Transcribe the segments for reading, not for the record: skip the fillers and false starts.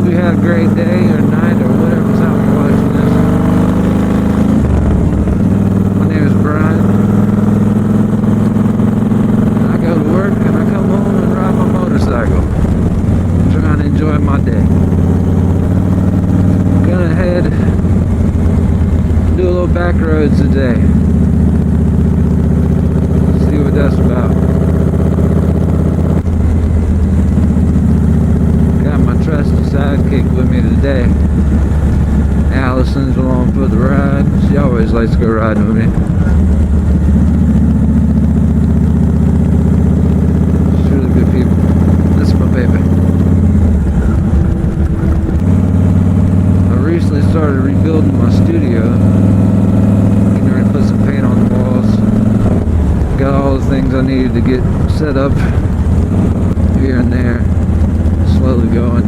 hope you had a great day or night or whatever time you're watching this. My name is Brian. I go to work and I come home and ride my motorcycle. Trying to enjoy my day. Gonna head do a little back roads today. See what that's about. Got my trusty sidekick with me today. Allison's along for the ride. She always likes to go riding with me. She's really good people. That's my baby. I recently started rebuilding my studio. Getting ready to put some paint on the walls. Got all the things I needed to get set up here and there. Slowly going.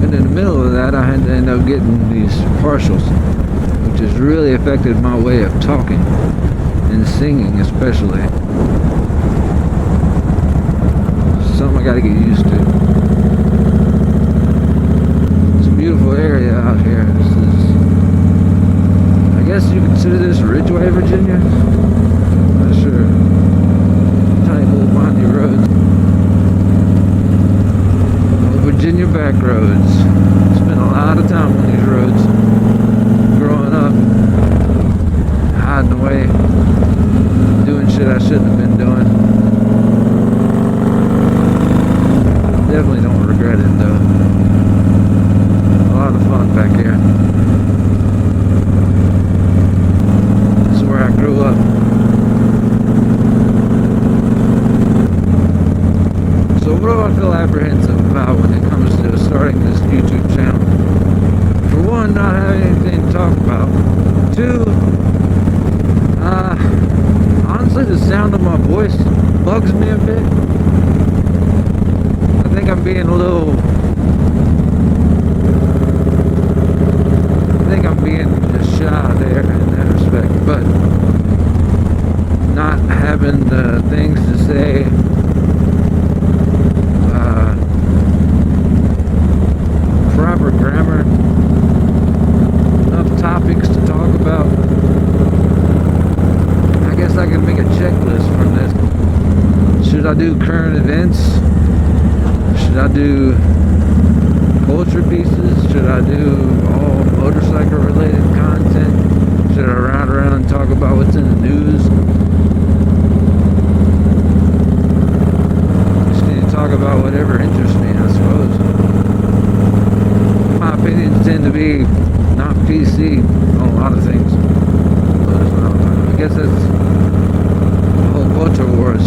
And in the middle of that, I had to end up getting these partials, which has really affected my way of talking and singing, especially. Something I got to get used to. It's a beautiful area out here. This is, I guess you consider this Ridgeway, Virginia. Not sure. Tiny little windy roads. Virginia back roads. Spent a lot of time on these roads growing up, hiding away, doing shit I shouldn't have been doing. Definitely don't regret it though. A lot of fun back here. This is where I grew up. So what do I feel apprehensive about when it comes to starting this YouTube channel? For one, not having anything to talk about. Two, honestly, the sound of my voice bugs me a bit. I think I'm being a little... I think I'm being just shy there in that respect. But not having the things to say... proper grammar, enough topics to talk about. I guess I can make a checklist from this. Should I do current events? Should I do culture pieces? Should I do all motorcycle related content? Should I ride around and talk about what's in the news? Just need to talk about whatever interests me, I suppose. My opinions tend to be not PC on a lot of things. I guess that's the whole culture war's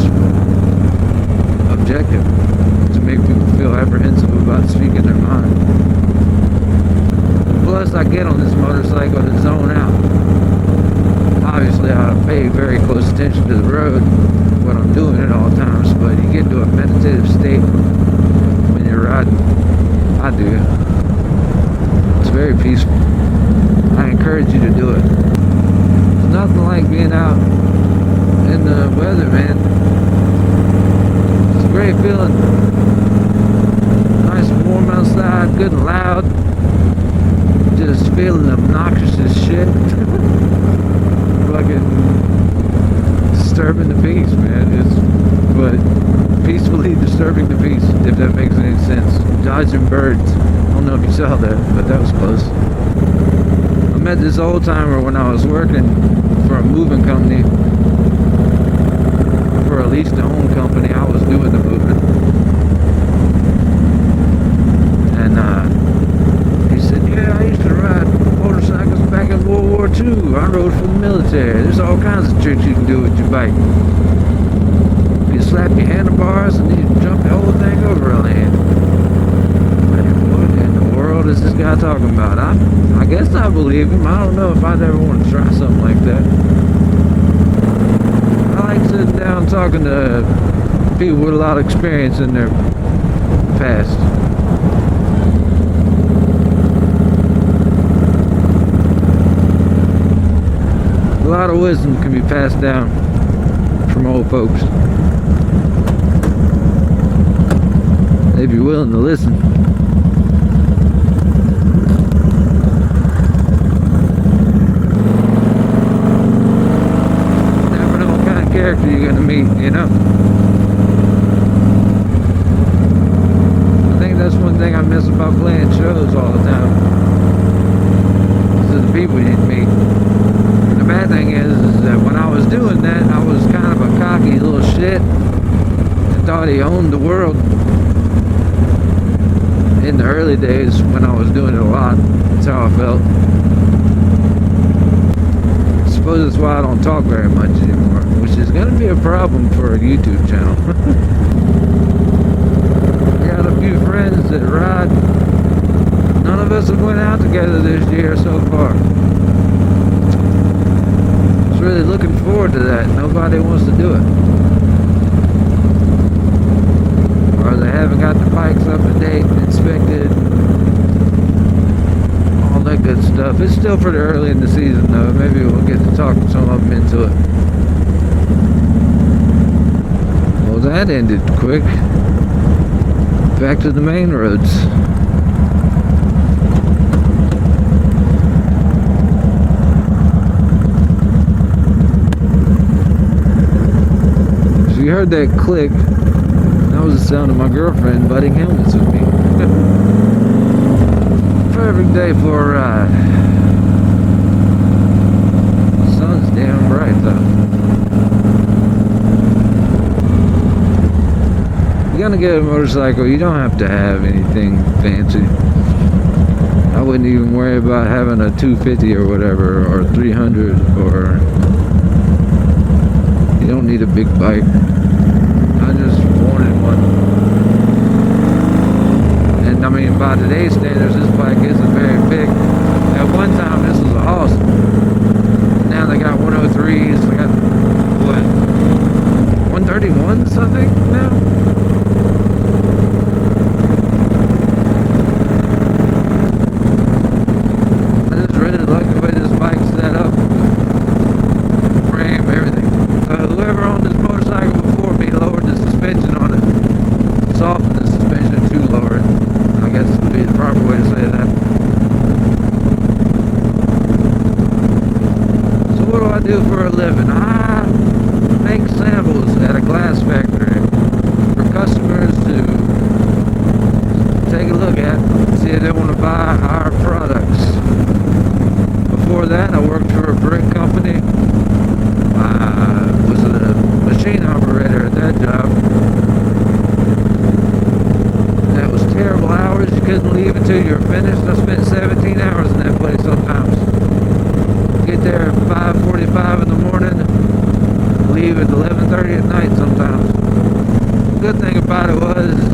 objective, to make people feel apprehensive about speaking their mind. Plus, I get on this motorcycle to zone out. Obviously, I pay very close attention to the road when I'm doing it all times, but you get into a meditative state when you're riding. I do. It's very peaceful. I encourage you to do it. There's nothing like being out in the weather, man. It's a great feeling. Nice and warm outside, good and loud. Just feeling obnoxious as shit. Fucking disturbing the peace, man. But peacefully disturbing the peace, if that makes any sense. Dodging birds. I don't know if you saw that, but that was close. I met this old timer when I was working for a moving company. For a lease-to-own company, I was doing the moving. And he said, yeah, I used to ride motorcycles back in World War II. I rode for the military. There's all kinds of tricks you can do with your bike. You slap your handlebars and you jump the whole thing over on the end. What in the world is this guy talking about? I guess I believe him. I don't know if I'd ever want to try something like that. I like sitting down talking to people with a lot of experience in their past. A lot of wisdom can be passed down from old folks. If you're willing to listen. character you're gonna meet, you know? I think that's one thing I miss about playing shows all the time. Is the people you meet. And the bad thing is that when I was doing that, I was kind of a cocky little shit and thought he owned the world. In the early days when I was doing it a lot, that's how I felt. I suppose that's why I don't talk very much anymore, which is going to be a problem for a YouTube channel. I got a few friends that ride. None of us have went out together this year so far. I was really looking forward to that. Nobody wants to do it. Or they haven't got the bikes up to date, inspected, all that good stuff. It's still pretty early in the season though. Maybe we'll get to talk some of them into it. Well, that ended quick. Back to the main roads. So you heard that click. That was the sound of my girlfriend butting helmets with me. Perfect day for a ride. The sun's damn bright though. You're gonna get a motorcycle, you don't have to have anything fancy. I wouldn't even worry about having a 250 or whatever, or 300, or you don't need a big bike. I just wanted one. And I mean, by today's standards, this bike isn't very big. At one time, this was awesome. Now they got 103s. They got, what, 131s, I think, now? I just really like the way this bike's set up. Frame, everything. Whoever owned this motorcycle before me lowered the suspension on it. Softened the suspension to lower it. I guess would be the proper way to say that. So what do I do for a living? I make samples at a glass factory for customers to take a look at, see if they want to buy our products. Before that, I worked for a brick company. I was a machine operator at that job. That was terrible hours. You couldn't leave until you were finished. I spent 17 hours in that place sometimes. Get there at 5:45 in the morning, leave at 11:30 at night sometimes. The good thing about it was